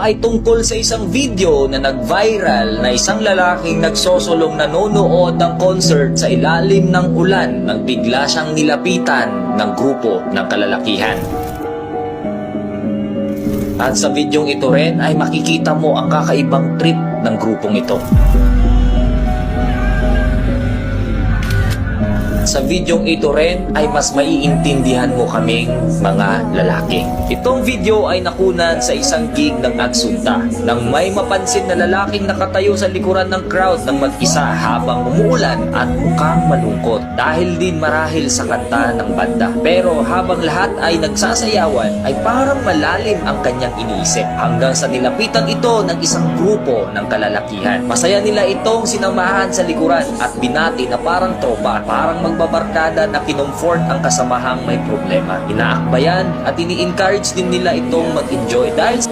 ay tungkol sa isang video na nag-viral na isang lalaking nagsosolong nanonood ng concert sa ilalim ng ulan nang bigla siyang nilapitan ng grupo ng kalalakihan. At sa videong ito rin ay makikita mo ang kakaibang trip ng grupong ito. Sa videong ito rin ay mas maiintindihan mo kaming mga lalaki. Itong video ay nakunan sa isang gig ng Agsunta nang may mapansin na lalaking nakatayo sa likuran ng crowd ng mag-isa habang umuulan at mukhang malungkot dahil din marahil sa kanta ng banda. Pero habang lahat ay nagsasayawan ay parang malalim ang kanyang iniisip hanggang sa nilapitan ito ng isang grupo ng kalalakihan. Masaya nila itong sinamahan sa likuran at binati na parang tropa, parang magbabarkada na kinomfort ang kasamahang may problema. Inaakbayan at ini-encourage din nila itong mag-enjoy dahil